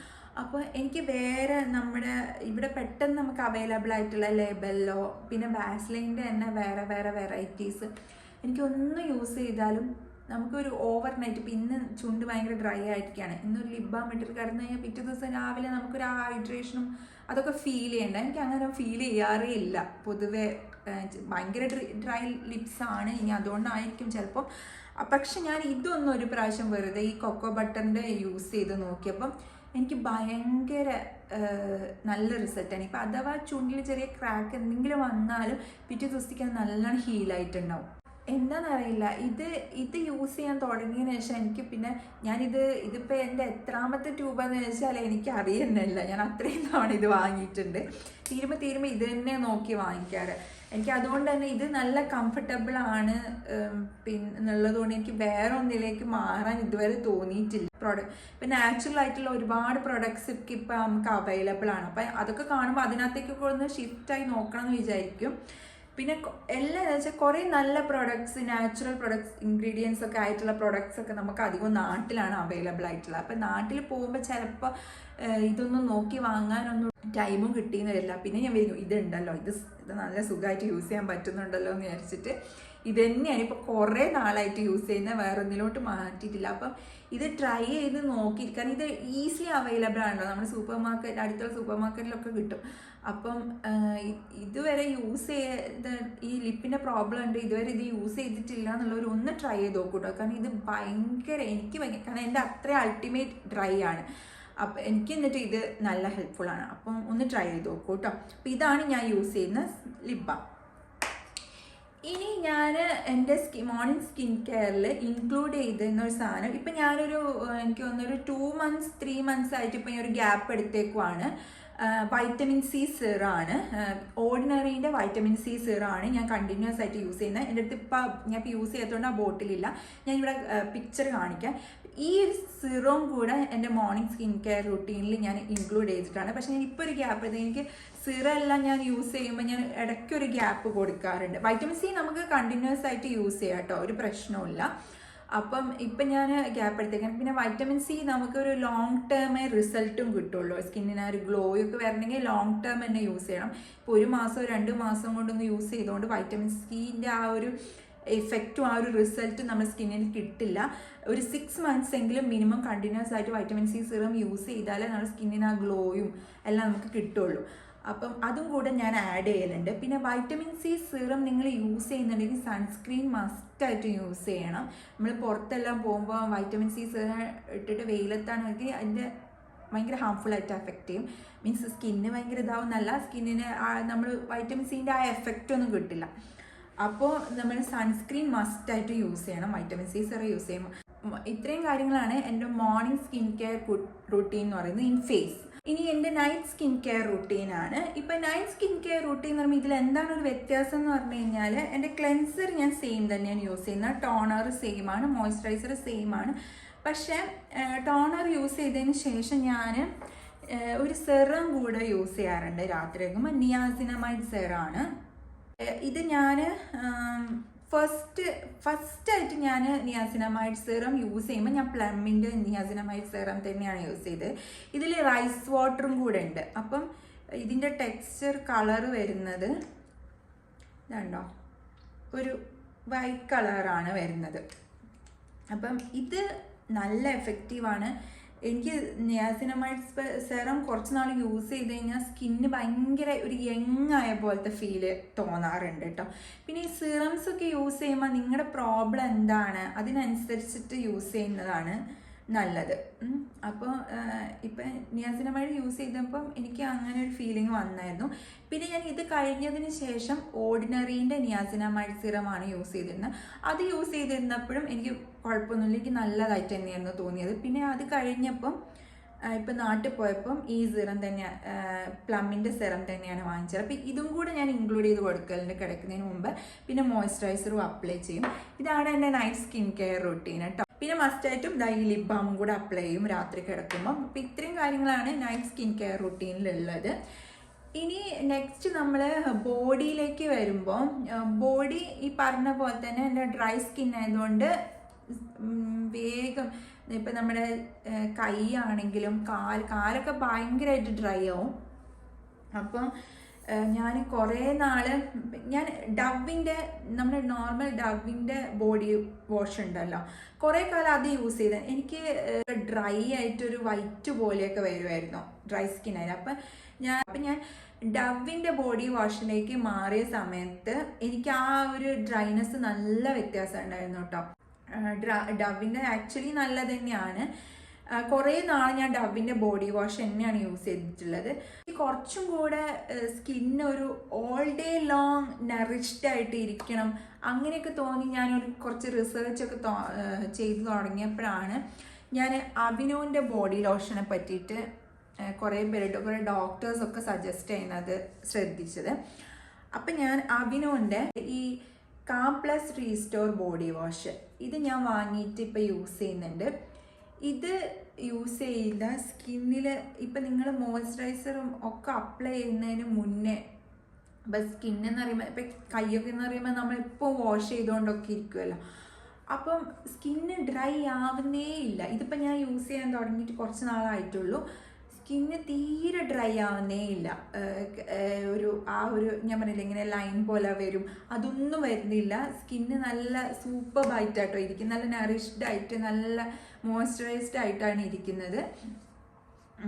അപ്പോൾ എനിക്ക് വേറെ നമ്മുടെ ഇവിടെ പെട്ടെന്ന് നമുക്ക് അവൈലബിൾ ആയിട്ടുള്ള ലേബലിലോ പിന്നെ വാസ്ലൈൻ്റെ തന്നെ വേറെ വേറെ വെറൈറ്റീസ് എനിക്കൊന്ന് യൂസ് ചെയ്താലും നമുക്കൊരു ഓവർനൈറ്റ്, ഇപ്പം ഇന്ന് ചുണ്ട് ഭയങ്കര ഡ്രൈ ആയിരിക്കുകയാണ്, ഇന്നൊരു ലിപ് ബാം ഇട്ടിട്ട് കിടന്നു കഴിഞ്ഞാൽ പിറ്റേ ദിവസം രാവിലെ നമുക്കൊരു ഹൈഡ്രേഷനും അതൊക്കെ ഫീൽ ചെയ്യണ്ട. എനിക്ക് അങ്ങനെ ഫീൽ ചെയ്യാറേ ഇല്ല പൊതുവെ. ഭയങ്കര ഡ്രൈ ലിപ്സാണ്, ഇനി അതുകൊണ്ടായിരിക്കും ചിലപ്പോൾ. പക്ഷെ ഞാൻ ഇതൊന്നും ഒരു പ്രാവശ്യം വെറുതെ ഈ കൊക്കോ ബട്ടറിൻ്റെ യൂസ് ചെയ്ത് നോക്കിയപ്പം എനിക്ക് ഭയങ്കര നല്ല റിസൾട്ടാണ്. ഇപ്പം അഥവാ ചുണ്ടിൽ ചെറിയ ക്രാക്ക് എന്തെങ്കിലും വന്നാലും പിറ്റേ ദിവസത്തേക്ക് നല്ലോണം ഹീലായിട്ടുണ്ടാവും. എന്താണെന്നറിയില്ല, ഇത് യൂസ് ചെയ്യാൻ തുടങ്ങിയതിന് ശേഷം എനിക്ക് പിന്നെ ഇതിപ്പോൾ എൻ്റെ എത്രാമത്തെ ട്യൂബാന്ന് വെച്ചാൽ എനിക്ക് അറിയുന്നില്ല. ഞാൻ അത്രയും തവണ ഇത് വാങ്ങിയിട്ടുണ്ട്. തീരുമ്പോൾ ഇത് തന്നെ നോക്കി വാങ്ങിക്കാറ്. എനിക്ക് അതുകൊണ്ട് തന്നെ ഇത് നല്ല കംഫർട്ടബിൾ ആണ് എന്നുള്ളതുകൊണ്ട് എനിക്ക് വേറെ ഒന്നിലേക്ക് മാറാൻ ഇതുവരെ തോന്നിയിട്ടില്ല. ഇപ്പം നാച്ചുറൽ ആയിട്ടുള്ള ഒരുപാട് പ്രൊഡക്ട്സ് ഇപ്പം നമുക്ക് അവൈലബിൾ ആണ്. അപ്പം അതൊക്കെ കാണുമ്പോൾ അതിനകത്തേക്കൊക്കെ ഒന്ന് ഷിഫ്റ്റായി നോക്കണം എന്ന് വിചാരിക്കും. പിന്നെ എല്ലാം എന്ന് വെച്ചാൽ കുറേ നല്ല പ്രൊഡക്ട്സ്, നാച്ചുറൽ പ്രൊഡക്ട്സ്, ഇൻഗ്രീഡിയൻസ് ഒക്കെ ആയിട്ടുള്ള പ്രൊഡക്ട്സ് ഒക്കെ നമുക്ക് അധികം നാട്ടിലാണ് അവൈലബിൾ ആയിട്ടുള്ളത്. അപ്പം നാട്ടിൽ പോകുമ്പോൾ ചിലപ്പോൾ ഇതൊന്നും നോക്കി വാങ്ങാനൊന്നും ടൈമും കിട്ടിയെന്ന് വരില്ല. പിന്നെ ഞാൻ വിചാരിക്കും ഇതുണ്ടല്ലോ, ഇത് നല്ല സുഖമായിട്ട് യൂസ് ചെയ്യാൻ പറ്റുന്നുണ്ടല്ലോ എന്ന് വിചാരിച്ചിട്ട് ഇത് തന്നെയാണ് ഇപ്പോൾ കുറേ നാളായിട്ട് യൂസ് ചെയ്യുന്നത്, വേറെ ഒന്നിലോട്ട് മാറ്റിയിട്ടില്ല. അപ്പം ഇത് ട്രൈ ചെയ്ത് നോക്കി, കാരണം ഇത് ഈസിലി അവൈലബിൾ ആണല്ലോ, നമ്മുടെ അടുത്തുള്ള സൂപ്പർ മാർക്കറ്റിലൊക്കെ കിട്ടും. അപ്പം ഇതുവരെ യൂസ് ചെയ്ത ഈ ലിപ്പിൻ്റെ പ്രോബ്ലം ഉണ്ട്, ഇതുവരെ ഇത് യൂസ് ചെയ്തിട്ടില്ല എന്നുള്ളവർ ഒന്ന് ട്രൈ ചെയ്ത് നോക്കൂട്ടോ. കാരണം ഇത് കാരണം എൻ്റെ അത്ര അൾട്ടിമേറ്റ് ഡ്രൈ ആണ്. അപ്പം എനിക്ക് എന്നിട്ട് ഇത് നല്ല ഹെൽപ്ഫുള്ളാണ്. അപ്പം ഒന്ന് ട്രൈ ചെയ്ത് നോക്കൂ കേട്ടോ. അപ്പം ഇതാണ് ഞാൻ യൂസ് ചെയ്യുന്ന ലിപ് ബാം. ഇനി ഞാൻ എൻ്റെ മോർണിംഗ് സ്കിൻ കെയറിൽ ഇൻക്ലൂഡ് ചെയ്തിരുന്നൊരു സാധനം, ഇപ്പം എനിക്ക് തോന്നുന്നൊരു 2 months 3 months ആയിട്ട് ഇപ്പം ഒരു ഗ്യാപ്പ് എടുത്തേക്കുവാണ്. വൈറ്റമിൻ സി സിറാണ്, ഓർഡിനറീൻ്റെ വൈറ്റമിൻ സി സിറാണ് ഞാൻ കണ്ടിന്യൂസ് ആയിട്ട് യൂസ് ചെയ്യുന്നത്. എൻ്റെ അടുത്ത് ഞാൻ ഇപ്പോൾ യൂസ് ചെയ്യാത്തതുകൊണ്ട് ആ ബോട്ടിലില്ല, ഞാനിവിടെ പിക്ചർ കാണിക്കാം. ഈ സിറവും കൂടെ എൻ്റെ മോർണിംഗ് സ്കിൻ കെയർ റുട്ടീനിൽ ഞാൻ ഇൻക്ലൂഡ് ചെയ്തിട്ടാണ്. പക്ഷേ ഞാൻ ഇപ്പോൾ ഒരു ഗ്യാപ്പ് എടുത്ത്, എനിക്ക് സിറെല്ലാം ഞാൻ യൂസ് ചെയ്യുമ്പോൾ ഞാൻ ഇടയ്ക്കൊരു ഗ്യാപ്പ് കൊടുക്കാറുണ്ട്. വൈറ്റമിൻ സി നമുക്ക് കണ്ടിന്യൂസ് ആയിട്ട് യൂസ് ചെയ്യാം കേട്ടോ, ഒരു പ്രശ്നവുമില്ല. അപ്പം ഇപ്പം ഞാൻ ഗ്യാപ്പ് എടുത്തേക്കാണ്. പിന്നെ വൈറ്റമിൻ സി നമുക്കൊരു ലോങ് ടേമേ റിസൾട്ടും കിട്ടുള്ളൂ. സ്കിന്നിന് ആ ഒരു ഗ്ലോയൊക്കെ വരണമെങ്കിൽ ലോങ് ടേം തന്നെ യൂസ് ചെയ്യണം. ഇപ്പോൾ 1 മാസം 2 മാസം കൊണ്ടൊന്ന് യൂസ് ചെയ്തുകൊണ്ട് വൈറ്റമിൻ സിൻ്റെ ആ ഒരു എഫക്റ്റും ആ ഒരു റിസൾട്ടും നമ്മുടെ സ്കിന്നിന് കിട്ടില്ല. ഒരു 6 months എങ്കിലും മിനിമം കണ്ടിന്യൂസ് ആയിട്ട് വൈറ്റമിൻ സി സിറം യൂസ് ചെയ്താലേ നമ്മുടെ സ്കിന്നിന് ആ ഗ്ലോയും എല്ലാം നമുക്ക് കിട്ടുള്ളൂ. അപ്പം അതും കൂടെ ഞാൻ ആഡ് ചെയ്യലുണ്ട്. പിന്നെ വൈറ്റമിൻ സി സിറം നിങ്ങൾ യൂസ് ചെയ്യുന്നുണ്ടെങ്കിൽ സൺസ്ക്രീൻ മസ്റ്റായിട്ട് യൂസ് ചെയ്യണം. നമ്മൾ പുറത്തെല്ലാം പോകുമ്പോൾ വൈറ്റമിൻ സി സിറം ഇട്ടിട്ട് വെയിലത്താണെങ്കിൽ അതിൻ്റെ ഭയങ്കര ഹാംഫുള്ളായിട്ട് എഫക്റ്റ് ചെയ്യും. മീൻസ് സ്കിന്നിന് ഭയങ്കര ഇതാവുന്നല്ല, സ്കിന്നിന് നമ്മൾ വൈറ്റമിൻ സിൻ്റെ ആ എഫക്റ്റ് ഒന്നും കിട്ടില്ല. അപ്പോൾ നമ്മൾ സൺസ്ക്രീൻ മസ്റ്റായിട്ട് യൂസ് ചെയ്യണം വൈറ്റമിൻ സി സിറം യൂസ് ചെയ്യുമ്പോൾ. ഇത്രയും കാര്യങ്ങളാണ് എൻ്റെ മോർണിംഗ് സ്കിൻ കെയർ റുട്ടീൻ എന്ന് പറയുന്നത് ഇൻ ഫേസ്. ഇനി എൻ്റെ നൈറ്റ് സ്കിൻ കെയർ റുട്ടീനാണ്. ഇപ്പം നൈറ്റ് സ്കിൻ കെയർ റുട്ടീൻ എന്ന് പറയുമ്പോൾ ഇതിൽ എന്താണ് ഒരു വ്യത്യാസം എന്ന് പറഞ്ഞു കഴിഞ്ഞാൽ, എൻ്റെ ക്ലെൻസർ ഞാൻ സെയിം തന്നെയാണ് യൂസ് ചെയ്യുന്നത്, ടോണർ സെയിം ആണ്, മോയ്സ്ചറൈസർ സെയിം ആണ്. പക്ഷേ ടോണർ യൂസ് ചെയ്തതിന് ശേഷം ഞാൻ ഒരു സെറം കൂടെ യൂസ് ചെയ്യാറുണ്ട് രാത്രി ആകുമ്പോൾ. നിയാസിനമൈഡ് സെറാണ് ഇത്. ഞാൻ ഫസ്റ്റായിട്ട് ഞാൻ നിയാസിനമൈഡ് സെറം യൂസ് ചെയ്യുമ്പോൾ ഞാൻ പ്ലമ്മിൻ്റെ നിയാസിനമൈഡ് സെറം തന്നെയാണ് യൂസ് ചെയ്തത്. ഇതിൽ റൈസ് വാട്ടറും കൂടെ ഉണ്ട്. അപ്പം ഇതിൻ്റെ ടെക്സ്ചർ കളർ വരുന്നത് ഇതുണ്ടോ, ഒരു വൈറ്റ് കളറാണ് വരുന്നത്. അപ്പം ഇത് നല്ല എഫക്റ്റീവാണ്. എനിക്ക് നിയാസിനമൈഡ് സെറം കുറച്ച് നാൾ യൂസ് ചെയ്ത് കഴിഞ്ഞാൽ സ്കിന്ന് ഭയങ്കര ഒരു യങ് ആയ പോലത്തെ ഫീല് തോന്നാറുണ്ട് കേട്ടോ. പിന്നെ ഈ സിറംസ് ഒക്കെ യൂസ് ചെയ്യുമ്പോൾ നിങ്ങളുടെ പ്രോബ്ലം എന്താണ് അതിനനുസരിച്ചിട്ട് യൂസ് ചെയ്യുന്നതാണ് നല്ലത്. അപ്പോൾ ഇപ്പം നിയാസിനമൈഡ് യൂസ് ചെയ്തപ്പം എനിക്ക് അങ്ങനെ ഒരു ഫീലിംഗ് വന്നായിരുന്നു. പിന്നെ ഞാൻ ഇത് കഴിഞ്ഞതിന് ശേഷം ഓർഡിനറീൻ്റെ നിയാസിനമൈഡ് സിറമാണ് യൂസ് ചെയ്തിരുന്നത്. അത് യൂസ് ചെയ്തിരുന്നപ്പോഴും എനിക്ക് കുഴപ്പമൊന്നുമില്ല, എനിക്ക് നല്ലതായിട്ട് തന്നെയായിരുന്നു തോന്നിയത്. പിന്നെ അത് കഴിഞ്ഞപ്പം ഇപ്പം നാട്ടിൽ പോയപ്പം ഈ സിറം തന്നെയാണ്, പ്ലമ്മിൻ്റെ സിറം തന്നെയാണ് വാങ്ങിച്ചത്. അപ്പം ഇതും കൂടെ ഞാൻ ഇൻക്ലൂഡ് ചെയ്ത് കൊടുക്കലുണ്ട് കിടക്കുന്നതിന് മുമ്പ്. പിന്നെ മോയ്സ്ചറൈസറും അപ്ലൈ ചെയ്യും. ഇതാണ് എൻ്റെ നൈറ്റ് സ്കിൻ കെയർ റൊട്ടീൻ കേട്ടോ. പിന്നെ മസ്റ്റായിട്ടും ഈ ലിപ് ബാമും കൂടെ അപ്ലൈ ചെയ്യും രാത്രി കിടക്കുമ്പം. അപ്പം ഇത്രയും കാര്യങ്ങളാണ് നൈറ്റ് സ്കിൻ കെയർ റൊട്ടീനിലുള്ളത്. ഇനി നെക്സ്റ്റ് നമ്മൾ ബോഡിയിലേക്ക് വരുമ്പോൾ, ബോഡി ഈ പറഞ്ഞ പോലെ തന്നെ എൻ്റെ ഡ്രൈ സ്കിൻ ആയതുകൊണ്ട് വേഗം ഇപ്പം നമ്മുടെ കൈ ആണെങ്കിലും കാലൊക്കെ ഭയങ്കരമായിട്ട് ഡ്രൈ ആവും. അപ്പം ഞാൻ കുറേ നാൾ ഞാൻ ഡവിൻ്റെ നമ്മുടെ നോർമൽ ഡവിൻ്റെ ബോഡി വാഷ് ഉണ്ടല്ലോ, കുറേ കാലം അത് യൂസ് ചെയ്ത് എനിക്ക് ഡ്രൈ ആയിട്ടൊരു വൈറ്റ് പോലെയൊക്കെ വരുമായിരുന്നു, ഡ്രൈ സ്കിൻ ആയിരുന്നു. അപ്പം ഞാൻ ഡവിൻ്റെ ബോഡി വാഷിലേക്ക് മാറിയ സമയത്ത് എനിക്ക് ആ ഒരു ഡ്രൈനെസ് നല്ല വ്യത്യാസം ഉണ്ടായിരുന്നു കേട്ടോ. ഡവിൻ്റെ ആക്ച്വലി നല്ലത് തന്നെയാണ്. കുറേ നാൾ ഞാൻ ഡവിൻ്റെ ബോഡി വാഷ് തന്നെയാണ് യൂസ് ചെയ്തിട്ടുള്ളത്. കുറച്ചും കൂടെ സ്കിന്ന് ഒരു ഓൾ ഡേ ലോങ് നറിഷ്ഡ് ആയിട്ട് ഇരിക്കണം അങ്ങനെയൊക്കെ തോന്നി ഞാനൊരു കുറച്ച് റിസർച്ചൊക്കെ ചെയ്തു തുടങ്ങിയപ്പോഴാണ് ഞാൻ അവിനോൻ്റെ ബോഡി ലോഷനെ പറ്റിയിട്ട് കുറേ ഡോക്ടേഴ്സൊക്കെ സജസ്റ്റ് ചെയ്യുന്നത് ശ്രദ്ധിച്ചത്. അപ്പം ഞാൻ അവിനോൻ്റെ ഈ calm plus restore body wash ഇത് ഞാൻ വാങ്ങിയിട്ട് ഇപ്പോൾ യൂസ് ചെയ്യുന്നുണ്ട്. ഇത് യൂസ് ചെയ്ത സ്കിന്നിൽ ഇപ്പം നിങ്ങൾ മോയ്സ്ചറൈസറും ഒക്കെ അപ്ലൈ ചെയ്യുന്നതിന് മുന്നേ, ഇപ്പം സ്കിന്നെന്ന് പറയുമ്പോൾ ഇപ്പം കൈയൊക്കെ എന്ന് പറയുമ്പോൾ നമ്മളിപ്പോൾ വാഷ് ചെയ്തുകൊണ്ടൊക്കെ ഇരിക്കുമല്ലോ, അപ്പം സ്കിന്ന് ഡ്രൈ ആവുന്നേ ഇല്ല. ഇതിപ്പോൾ ഞാൻ യൂസ് ചെയ്യാൻ തുടങ്ങിയിട്ട് കുറച്ച് നാളായിട്ടുള്ളൂ. സ്കിന്ന് തീരെ ഡ്രൈ ആവുന്നേ ഇല്ല. ഒരു ഞാൻ പറഞ്ഞില്ല ഇങ്ങനെ ലൈൻ പോലെ വരും, അതൊന്നും വരുന്നില്ല. സ്കിന്ന് നല്ല സൂപ്പർ ബൈറ്റായിട്ടോ ഇരിക്കും, നല്ല നറിഷ്ഡ് ആയിട്ട് നല്ല മോയ്സ്ചറൈസ്ഡ് ആയിട്ടാണ് ഇരിക്കുന്നത്.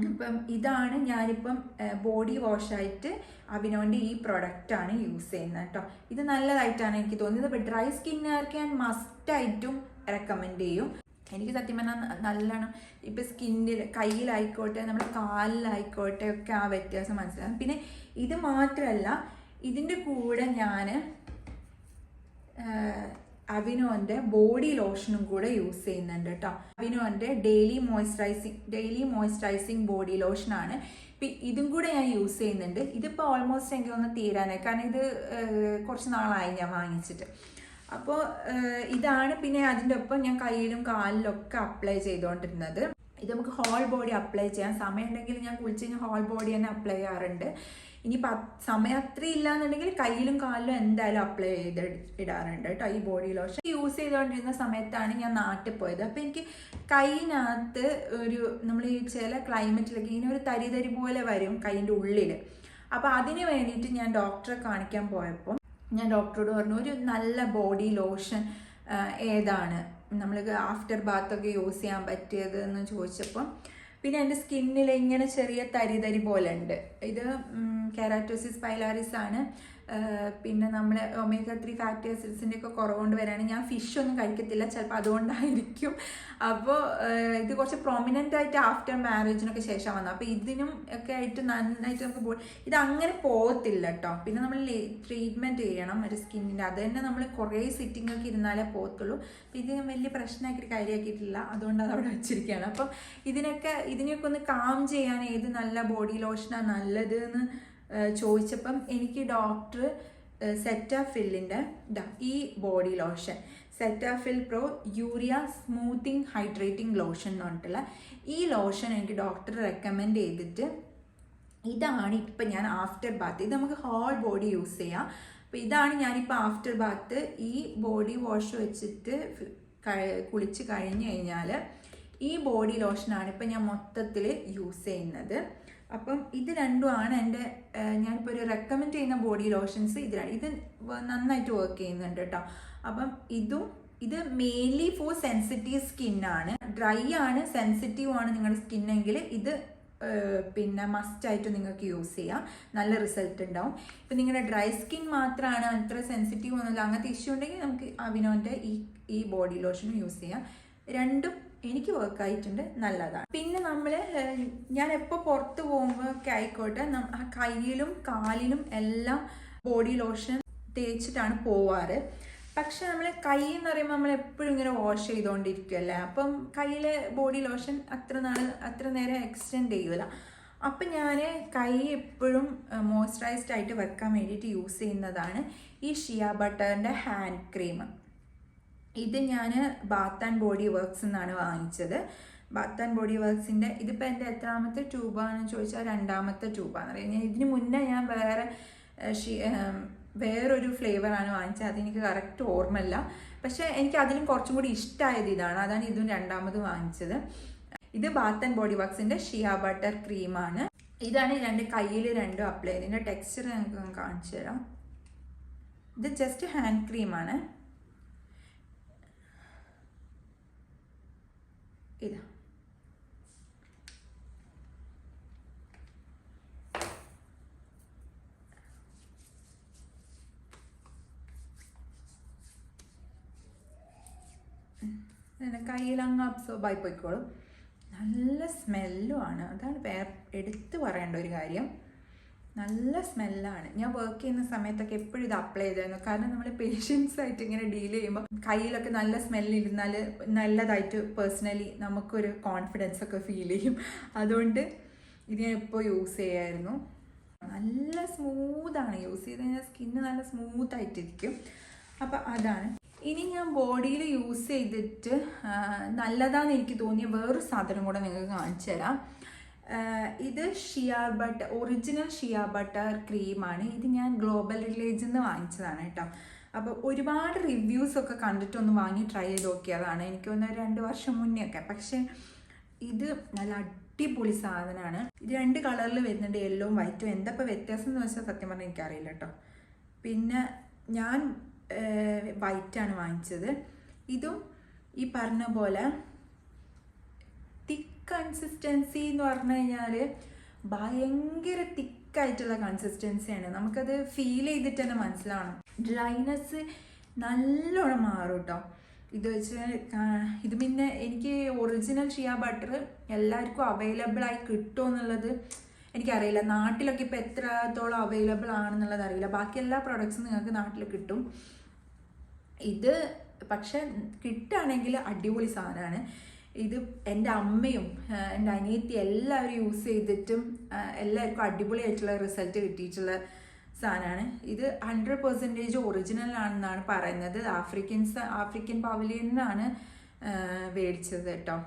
അപ്പം ഇതാണ് ഞാനിപ്പം ബോഡി വാഷായിട്ട് അവിനോൻ്റെ ഈ പ്രൊഡക്റ്റാണ് യൂസ് ചെയ്യുന്നത് കേട്ടോ. ഇത് നല്ലതായിട്ടാണ് എനിക്ക് തോന്നിയത്. ഇപ്പോൾ ഡ്രൈ സ്കിന്നുകാർക്ക് ഞാൻ മസ്റ്റായിട്ടും റെക്കമെൻഡ് ചെയ്യും. എനിക്ക് സത്യം പറഞ്ഞാൽ നല്ലോണം ഇപ്പം സ്കിന്നിൽ കയ്യിലായിക്കോട്ടെ നമ്മുടെ കാലിലായിക്കോട്ടെ ഒക്കെ ആ വ്യത്യാസം മനസ്സിലാകും. പിന്നെ ഇത് മാത്രമല്ല, ഇതിൻ്റെ കൂടെ ഞാൻ അവിനോൻ്റെ ബോഡി ലോഷനും കൂടെ യൂസ് ചെയ്യുന്നുണ്ട് കേട്ടോ. അവിനോൻ്റെ ഡെയിലി മോയ്സ്ചറൈസിങ് ബോഡി ലോഷനാണ്. ഇപ്പം ഇതും കൂടെ ഞാൻ യൂസ് ചെയ്യുന്നുണ്ട്. ഇതിപ്പോൾ ഓൾമോസ്റ്റ് എനിക്ക് ഒന്ന് തീരാനായി, കാരണം ഇത് കുറച്ച് നാളായി ഞാൻ വാങ്ങിച്ചിട്ട്. അപ്പോൾ ഇതാണ്. പിന്നെ അതിൻ്റെ ഒപ്പം ഞാൻ കയ്യിലും കാലിലൊക്കെ അപ്ലൈ ചെയ്തുകൊണ്ടിരുന്നത്. ഇത് നമുക്ക് ഹോൾ ബോഡി അപ്ലൈ ചെയ്യാൻ സമയമുണ്ടെങ്കിൽ ഞാൻ കുളിച്ച് കഴിഞ്ഞാൽ ഹോൾ ബോഡി തന്നെ അപ്ലൈ ചെയ്യാറുണ്ട്. ഇനി സമയം അത്രയും ഇല്ലാന്നുണ്ടെങ്കിൽ കയ്യിലും കാലിലും എന്തായാലും അപ്ലൈ ചെയ്ത് ഇടാറുണ്ട് കേട്ടോ. ഈ ബോഡി ലോഷൻ യൂസ് ചെയ്തുകൊണ്ടിരുന്ന സമയത്താണ് ഞാൻ നാട്ടിൽ പോയത്. അപ്പോൾ എനിക്ക് കൈയിനകത്ത് നമ്മൾ ഈ ചില ക്ലൈമറ്റിലൊക്കെ ഇങ്ങനെ ഒരു തരി പോലെ വരും കൈയിൻ്റെ ഉള്ളിൽ. അപ്പോൾ അതിന് വേണ്ടിയിട്ട് ഞാൻ ഡോക്ടറെ കാണിക്കാൻ പോയപ്പോൾ ഞാൻ ഡോക്ടറോട് പറഞ്ഞു ഒരു നല്ല ബോഡി ലോഷൻ ഏതാണ് നമ്മൾക്ക് ആഫ്റ്റർ ബാത്തൊക്കെ യൂസ് ചെയ്യാൻ പറ്റിയത് എന്ന് ചോദിച്ചപ്പം, പിന്നെ എൻ്റെ സ്കിന്നിൽ ഇങ്ങനെ ചെറിയ തരി പോലെ ഉണ്ട്. ഇത് കെരാറ്റോസിസ് പൈലാരിസ് ആണ്. പിന്നെ നമ്മൾ ഒമേഗ 3 ഫാറ്റി ആസിഡ്സിൻ്റെ ഒക്കെ കുറവുകൊണ്ട് വരാണ്. ഞാൻ ഫിഷൊന്നും കഴിക്കത്തില്ല, ചിലപ്പോൾ അതുകൊണ്ടായിരിക്കും. അപ്പോൾ ഇത് കുറച്ച് പ്രൊമിനൻ്റ് ആയിട്ട് ആഫ്റ്റർ മാരേജിനൊക്കെ ശേഷം വന്നത്. അപ്പോൾ ഇതിനും ഒക്കെ ആയിട്ട് നന്നായിട്ട് നമുക്ക് ഇത് അങ്ങനെ പോകത്തില്ല കേട്ടോ. പിന്നെ നമ്മൾ ട്രീറ്റ്മെൻറ്റ് ചെയ്യണം ഒരു സ്കിന്നിൻ്റെ. അത് തന്നെ നമ്മൾ കുറേ സിറ്റിംഗ് ഒക്കെ ഇരുന്നാലേ പോകത്തുള്ളൂ. അപ്പോൾ ഇത് ഞാൻ വലിയ പ്രശ്നമാക്കിയിട്ട് കാര്യമാക്കിയിട്ടില്ല, അതുകൊണ്ട് അത് അവിടെ വെച്ചിരിക്കുകയാണ്. അപ്പം ഇതിനെയൊക്കെ ഒന്ന് കാം ചെയ്യാൻ ഏത് നല്ല ബോഡി ലോഷനാണ് നല്ലത് എന്ന് ചോദിച്ചപ്പം എനിക്ക് ഡോക്ടർ സെറ്റാഫില്ലിൻ്റെ ഈ body lotion, സെറ്റാഫിൽ pro urea smoothing hydrating lotion എന്ന് പറഞ്ഞിട്ടുള്ള ഈ ലോഷൻ എനിക്ക് ഡോക്ടർ റെക്കമെൻഡ് ചെയ്തിട്ട് ഇതാണ് ഇപ്പം ഞാൻ ആഫ്റ്റർ ബാത്ത്, ഇത് നമുക്ക് ഹോൾ ബോഡി യൂസ് ചെയ്യാം. അപ്പോൾ ഇതാണ് ഞാനിപ്പോൾ ആഫ്റ്റർ ബാത്ത് ഈ ബോഡി വാഷ് വെച്ചിട്ട് കുളിച്ച് കഴിഞ്ഞ് കഴിഞ്ഞാൽ ഈ ബോഡി ലോഷനാണ് ഇപ്പം ഞാൻ മൊത്തത്തിൽ യൂസ് ചെയ്യുന്നത്. അപ്പം ഇത് രണ്ടുമാണ് എൻ്റെ ഞാനിപ്പോൾ ഒരു റെക്കമെൻഡ് ചെയ്യുന്ന ബോഡി ലോഷൻസ്. ഇത് നന്നായിട്ട് വർക്ക് ചെയ്യുന്നുണ്ട് കേട്ടോ. അപ്പം ഇതും ഇത് മെയിൻലി ഫോർ സെൻസിറ്റീവ് സ്കിന്നാണ്. ഡ്രൈ ആണ്, സെൻസിറ്റീവ് ആണ് നിങ്ങളുടെ സ്കിന്നെങ്കിൽ ഇത് പിന്നെ മസ്റ്റായിട്ട് നിങ്ങൾക്ക് യൂസ് ചെയ്യാം, നല്ല റിസൾട്ട് ഉണ്ടാവും. ഇപ്പം നിങ്ങളുടെ ഡ്രൈ സ്കിൻ മാത്രമാണ്, അത്ര സെൻസിറ്റീവ് ഒന്നുമില്ല, അങ്ങനത്തെ ഇഷ്യൂ ഉണ്ടെങ്കിൽ നമുക്ക് അവിനോൻ്റെ ഈ ബോഡി ലോഷനും യൂസ് ചെയ്യാം. രണ്ടും എനിക്ക് വർക്കായിട്ടുണ്ട്, നല്ലതാണ്. പിന്നെ ഞാൻ എപ്പോൾ പുറത്ത് പോകുമ്പോൾ ഒക്കെ ആയിക്കോട്ടെ കയ്യിലും കാലിലും എല്ലാം ബോഡി ലോഷൻ തേച്ചിട്ടാണ് പോവാറ്. പക്ഷെ നമ്മൾ കൈ എന്ന് പറയുമ്പോൾ നമ്മൾ എപ്പോഴും ഇങ്ങനെ വാഷ് ചെയ്തുകൊണ്ടിരിക്കുമല്ലേ, അപ്പം കയ്യിലെ ബോഡി ലോഷൻ അത്ര നേരം എക്സ്റ്റെൻഡ് ചെയ്യൂല. അപ്പം ഞാൻ കൈ എപ്പോഴും മോയ്സ്ചറൈസ്ഡ് ആയിട്ട് വെക്കാൻ വേണ്ടിയിട്ട് യൂസ് ചെയ്യുന്നതാണ് ഈ ഷിയ ബട്ടറിൻ്റെ ഹാൻഡ് ക്രീം. ഇത് ഞാൻ ബാത്ത് ആൻഡ് ബോഡി വർക്ക്സ് എന്നാണ് വാങ്ങിച്ചത്. ബാത്ത് ആൻഡ് ബോഡി വർക്ക്സിൻ്റെ ഇതിപ്പോൾ എൻ്റെ എത്രാമത്തെ ട്യൂബാണെന്ന് ചോദിച്ചാൽ 2ാമത്തെ ട്യൂബാണെന്ന് പറയുന്നത്. ഇതിന് മുന്നേ ഞാൻ വേറൊരു ഫ്ലേവറാണ് വാങ്ങിച്ചത്, അതെനിക്ക് കറക്റ്റ് ഓർമ്മയില്ല. പക്ഷേ എനിക്ക് അതിലും കുറച്ചും കൂടി ഇഷ്ടമായത് അതാണ് ഇതും 2ാമത് വാങ്ങിച്ചത്. ഇത് ബാത്ത് ആൻഡ് ബോഡി വർക്ക്സിൻ്റെ ഷിയ ബട്ടർ ക്രീമാണ്. ഇതാണ് കയ്യിൽ രണ്ടും അപ്ലൈ ചെയ്ത്. ഇതിൻ്റെ ടെക്സ്ചർ ഞങ്ങൾക്ക് കാണിച്ചു തരാം. ഇത് ജസ്റ്റ് ഹാൻഡ് ക്രീമാണ്. ഇതാ കയ്യിലങ്ങ് അബ്സോർബ് ആയി പോയിക്കോളും. നല്ല സ്മെല്ലും ആണ്, അതാണ് എടുത്തു പറയേണ്ട ഒരു കാര്യം. നല്ല സ്മെല്ലാണ്. ഞാൻ വർക്ക് ചെയ്യുന്ന സമയത്തൊക്കെ എപ്പോഴും ഇത് അപ്ലൈ ചെയ്തായിരുന്നു. കാരണം നമ്മൾ പേഷ്യൻസായിട്ട് ഇങ്ങനെ ഡീൽ ചെയ്യുമ്പോൾ കയ്യിലൊക്കെ നല്ല സ്മെല്ലിരുന്നാൽ നല്ലതായിട്ട് പേഴ്സണലി നമുക്കൊരു കോൺഫിഡൻസ് ഒക്കെ ഫീൽ ചെയ്യും. അതുകൊണ്ട് ഇത് ഞാൻ ഇപ്പോൾ യൂസ് ചെയ്യായിരുന്നു. നല്ല സ്മൂത്താണ്, യൂസ് ചെയ്ത് കഴിഞ്ഞാൽ സ്കിന്ന് നല്ല സ്മൂത്തായിട്ടിരിക്കും. അപ്പം അതാണ്. ഇനി ഞാൻ ബോഡിയിൽ യൂസ് ചെയ്തിട്ട് നല്ലതാണെന്ന് എനിക്ക് തോന്നിയ വേറൊരു സാധനം കൂടെ നിങ്ങൾക്ക് കാണിച്ചു തരാം. ഇത് ഒറിജിനൽ ഷിയ ബട്ടർ ക്രീമാണ്. ഇത് ഞാൻ ഗ്ലോബൽ വില്ലേജിൽ നിന്ന് വാങ്ങിച്ചതാണ് കേട്ടോ. അപ്പോൾ ഒരുപാട് റിവ്യൂസൊക്കെ കണ്ടിട്ടൊന്ന് വാങ്ങി ട്രൈ ചെയ്ത് നോക്കിയതാണ്. എനിക്ക് തോന്നുന്നു 2 വർഷം മുന്നേ ഒക്കെ. പക്ഷേ ഇത് നല്ല അടിപൊളി സാധനമാണ്. ഇത് 2 കളറിൽ വരുന്നുണ്ട്, യെല്ലോവും വൈറ്റും. എന്താ ഇപ്പോൾ വ്യത്യാസം എന്ന് വെച്ചാൽ സത്യം പറഞ്ഞാൽ എനിക്കറിയില്ല കേട്ടോ. പിന്നെ ഞാൻ വൈറ്റാണ് വാങ്ങിച്ചത്. ഇതും ഈ പറഞ്ഞ പോലെ തിക്ക് കൺസിസ്റ്റൻസി എന്ന് പറഞ്ഞു കഴിഞ്ഞാൽ ഭയങ്കര തിക്കായിട്ടുള്ള കൺസിസ്റ്റൻസിയാണ്. നമുക്കത് ഫീൽ ചെയ്തിട്ട് തന്നെ മനസ്സിലാവണം. ഡ്രൈനെസ് നല്ലോണം മാറും കേട്ടോ ഇത് വെച്ച്. ഇത് പിന്നെ എനിക്ക് ഒറിജിനൽ ഷിയ ബട്ടർ എല്ലാവർക്കും അവൈലബിൾ ആയി കിട്ടുമോ എന്നുള്ളത് എനിക്കറിയില്ല. നാട്ടിലൊക്കെ ഇപ്പോൾ എത്രത്തോളം അവൈലബിൾ ആണെന്നുള്ളത് അറിയില്ല. ബാക്കി എല്ലാ പ്രോഡക്ട്സും നിങ്ങൾക്ക് നാട്ടിൽ കിട്ടും. ഇത് പക്ഷെ കിട്ടുകയാണെങ്കിൽ അടിപൊളി സാധനമാണ്. ഇത് എൻ്റെ അമ്മയും എൻ്റെ അനിയത്തി എല്ലാവരും യൂസ് ചെയ്തിട്ടും എല്ലാവർക്കും അടിപൊളിയായിട്ടുള്ള റിസൾട്ട് കിട്ടിയിട്ടുള്ള സാധനമാണ്. ഇത് 100% ഒറിജിനൽ ആണെന്നാണ് പറയുന്നത്. ആഫ്രിക്കൻ പവലിയനിൽ നിന്നാണ് മേടിച്ചത് കേട്ടോ,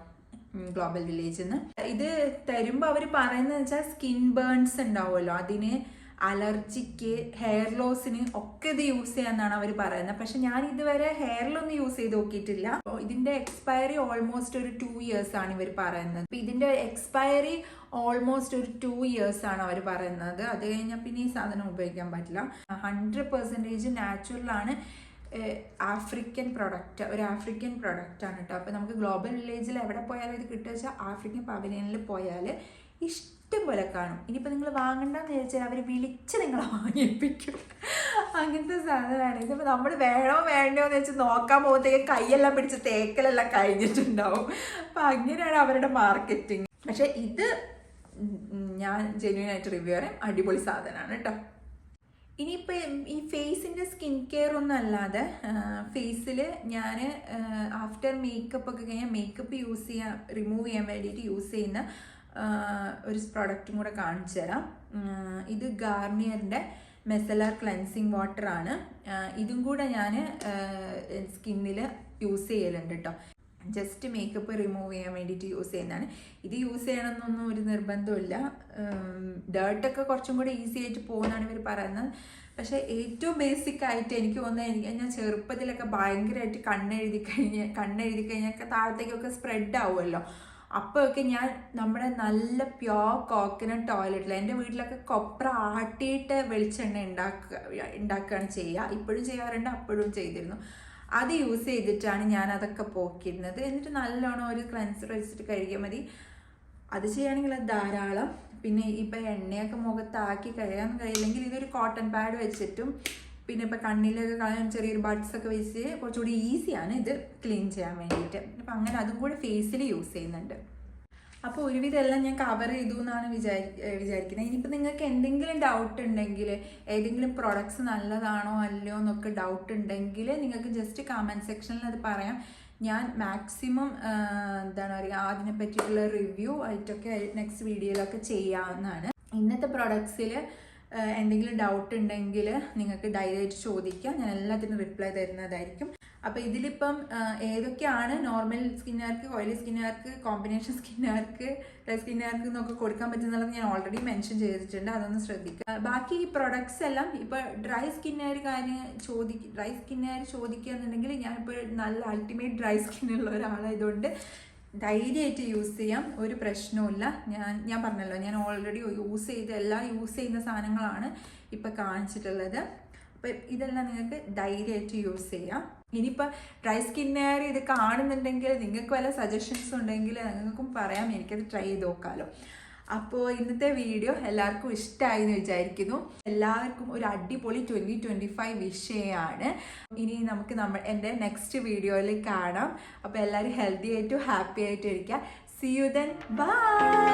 ഗ്ലോബൽ വില്ലേജിൽ നിന്ന്. ഇത് തരുമ്പോൾ അവർ പറയുന്നത് വെച്ചാൽ സ്കിൻ ബേൺസ് ഉണ്ടാവുമല്ലോ, അതിന് അലർജിക്ക് ഹെയർ ലോസിന് ഒക്കെ ഇത് യൂസ് ചെയ്യാന്നാണ് അവർ പറയുന്നത്. പക്ഷെ ഞാൻ ഇതുവരെ ഹെയറിലൊന്നും യൂസ് ചെയ്ത് നോക്കിയിട്ടില്ല. അപ്പോൾ ഇതിൻ്റെ എക്സ്പയറി ഓൾമോസ്റ്റ് ഒരു 2 years ആണ് ഇവർ പറയുന്നത്. അപ്പോൾ ഇതിൻ്റെ എക്സ്പയറി ഓൾമോസ്റ്റ് ഒരു 2 years ആണ് അവർ പറയുന്നത്. അത് കഴിഞ്ഞാൽ പിന്നെ ഈ സാധനം ഉപയോഗിക്കാൻ പറ്റില്ല. 100% നാച്ചുറലാണ്. ആഫ്രിക്കൻ പ്രൊഡക്റ്റ്, ഒരു ആഫ്രിക്കൻ പ്രൊഡക്റ്റാണ് കേട്ടോ. അപ്പോൾ നമുക്ക് ഗ്ലോബൽ വില്ലേജിൽ എവിടെ പോയാലും ഇത് കിട്ടുക വെച്ചാൽ ആഫ്രിക്കൻ പവലിയനിൽ പോയാൽ ഇഷ്ടം പോലെ കാണും. ഇനിയിപ്പോൾ നിങ്ങൾ വാങ്ങണ്ടെന്ന് വിചാരിച്ചാൽ അവർ വിളിച്ച് നിങ്ങളെ വാങ്ങിപ്പിക്കും. അങ്ങനത്തെ സാധനമാണ്. ഇതിപ്പോൾ നമ്മൾ വേണോ വേണ്ടോ എന്ന് വെച്ച് നോക്കാൻ പോകുമ്പോഴത്തേക്ക് കൈയെല്ലാം പിടിച്ച് തേക്കലെല്ലാം കഴിഞ്ഞിട്ടുണ്ടാവും. അപ്പം അങ്ങനെയാണ് അവരുടെ മാർക്കറ്റിംഗ്. പക്ഷേ ഇത് ഞാൻ ജെന്യുവനായിട്ട് റിവ്യൂ പറയാം, അടിപൊളി സാധനമാണ് കേട്ടോ. ഇനിയിപ്പോൾ ഈ ഫേസിൻ്റെ സ്കിൻ കെയർ ഒന്നും അല്ലാതെ ഫേസിൽ ഞാൻ ആഫ്റ്റർ മേക്കപ്പ് ഒക്കെ കഴിഞ്ഞാൽ മേക്കപ്പ് റിമൂവ് ചെയ്യാൻ വേണ്ടിയിട്ട് യൂസ് ചെയ്യുന്ന ഒരു പ്രോഡക്റ്റും കൂടെ കാണിച്ചു തരാം. ഇത് ഗാർണിയറിൻ്റെ മെസലർ ക്ലെൻസിങ് വാട്ടറാണ്. ഇതും കൂടെ ഞാൻ സ്കിന്നിൽ യൂസ് ചെയ്യലുണ്ട് കേട്ടോ. ജസ്റ്റ് മേക്കപ്പ് റിമൂവ് ചെയ്യാൻ വേണ്ടിയിട്ട് യൂസ് ചെയ്യുന്നതാണ്. ഇത് യൂസ് ചെയ്യണമെന്നൊന്നും ഒരു നിർബന്ധമില്ല. ഡേർട്ടൊക്കെ കുറച്ചും കൂടെ ഈസി ആയിട്ട് പോകുന്നതാണ് ഇവർ പറയുന്നത്. പക്ഷേ ഏറ്റവും ബേസിക് ആയിട്ട് എനിക്ക് തോന്നുന്നത്, ഞാൻ ചെറുപ്പത്തിലൊക്കെ ഭയങ്കരമായിട്ട് കണ്ണെഴുതി കഴിഞ്ഞൊക്കെ താഴത്തേക്കൊക്കെ സ്പ്രെഡ് ആവുമല്ലോ. അപ്പോഴൊക്കെ ഞാൻ നമ്മുടെ നല്ല പ്യോർ കോക്കനട്ട് ഓയിലിട്ടില്ല, എൻ്റെ വീട്ടിലൊക്കെ കൊപ്ര ആട്ടിയിട്ട് വെളിച്ചെണ്ണ ഉണ്ടാക്കുകയാണ് ചെയ്യുക. ഇപ്പോഴും ചെയ്യാറുണ്ട്, അപ്പോഴും ചെയ്തിരുന്നു. അത് യൂസ് ചെയ്തിട്ടാണ് ഞാൻ അതൊക്കെ പോക്കിയിരുന്നത്. എന്നിട്ട് നല്ലോണം ഒരു ക്ലെൻസർ വെച്ചിട്ട് കഴുകിയാൽ മതി. അത് ചെയ്യുകയാണെങ്കിൽ അത് ധാരാളം. പിന്നെ ഇപ്പം എണ്ണയൊക്കെ മുഖത്താക്കി കഴുകാൻ കഴിയില്ലെങ്കിൽ ഇതൊരു കോട്ടൺ പാഡ് വെച്ചിട്ടും പിന്നെ ഇപ്പം കണ്ണിലൊക്കെ കളയാൻ ചെറിയൊരു ബഡ്സ് ഒക്കെ വെച്ച് കുറച്ചുകൂടി ഈസിയാണ് ഇത് ക്ലീൻ ചെയ്യാൻ വേണ്ടിയിട്ട്. അപ്പം അങ്ങനെ അതും കൂടെ ഫേസിൽ യൂസ് ചെയ്യുന്നുണ്ട്. അപ്പോൾ ഒരുവിധം എല്ലാം ഞാൻ കവർ ചെയ്തു എന്നാണ് വിചാരിക്കുന്നത്. ഇനിയിപ്പോൾ നിങ്ങൾക്ക് എന്തെങ്കിലും ഡൗട്ട് ഉണ്ടെങ്കിൽ, ഏതെങ്കിലും പ്രൊഡക്ട്സ് നല്ലതാണോ അല്ലയോ എന്നൊക്കെ ഡൗട്ട് ഉണ്ടെങ്കിൽ നിങ്ങൾക്ക് ജസ്റ്റ് കമൻറ്റ് സെക്ഷനിൽ അത് പറയാം. ഞാൻ മാക്സിമം എന്താണ് പറയുക, അതിനെ പറ്റിയിട്ടുള്ള റിവ്യൂ ആയിട്ടൊക്കെ നെക്സ്റ്റ് വീഡിയോയിലൊക്കെ ചെയ്യാവുന്നതാണ്. ഇന്നത്തെ പ്രൊഡക്ട്സിൽ എന്തെങ്കിലും ഡൗട്ട് ഉണ്ടെങ്കിൽ നിങ്ങൾക്ക് ധൈര്യമായിട്ട് ചോദിക്കാം, ഞാൻ എല്ലാത്തിനും റിപ്ലൈ തരുന്നതായിരിക്കും. അപ്പോൾ ഇതിലിപ്പം ഏതൊക്കെയാണ് നോർമൽ സ്കിന്നുകാർക്ക്, ഓയിലി സ്കിന്നുകാർക്ക്, കോമ്പിനേഷൻ സ്കിന്നുകാർക്ക്, ഡ്രൈ സ്കിന്നുകാർക്ക് എന്നൊക്കെ കൊടുക്കാൻ പറ്റുന്നുള്ളത് ഞാൻ ഓൾറെഡി മെൻഷൻ ചെയ്തിട്ടുണ്ട്, അതൊന്ന് ശ്രദ്ധിക്കുക. ബാക്കി ഈ പ്രൊഡക്ട്സ് എല്ലാം ഇപ്പോൾ ഡ്രൈ സ്കിന്നുകാർ ചോദിക്കുക എന്നുണ്ടെങ്കിൽ ഞാനിപ്പോൾ നല്ല അൾട്ടിമേറ്റ് ഡ്രൈ സ്കിന്നുള്ള ഒരാളായതുകൊണ്ട് ധൈര്യമായിട്ട് യൂസ് ചെയ്യാം, ഒരു പ്രശ്നവുമില്ല. ഞാൻ പറഞ്ഞല്ലോ, ഞാൻ ഓൾറെഡി എല്ലാം യൂസ് ചെയ്യുന്ന സാധനങ്ങളാണ് ഇപ്പം കാണിച്ചിട്ടുള്ളത്. അപ്പം ഇതെല്ലാം നിങ്ങൾക്ക് ധൈര്യമായിട്ട് യൂസ് ചെയ്യാം. ഇനിയിപ്പോൾ ഡ്രൈ സ്കിന്നുകാർ ഇത് കാണുന്നുണ്ടെങ്കിൽ നിങ്ങൾക്ക് വല്ല സജഷൻസ് ഉണ്ടെങ്കിൽ നിങ്ങൾക്കും പറയാം, എനിക്കത് ട്രൈ ചെയ്ത് നോക്കാമല്ലോ. അപ്പോൾ ഇന്നത്തെ വീഡിയോ എല്ലാവർക്കും ഇഷ്ടമായി എന്ന് വിചാരിക്കുന്നു. എല്ലാവർക്കും ഒരു അടിപൊളി 2025 വിഷയമാണ്. ഇനി നമുക്ക് എൻ്റെ നെക്സ്റ്റ് വീഡിയോയിൽ കാണാം. അപ്പോൾ എല്ലാവരും ഹെൽത്തി ആയിട്ടും ഹാപ്പി ആയിട്ടും ഇരിക്കുക. See you then. Bye.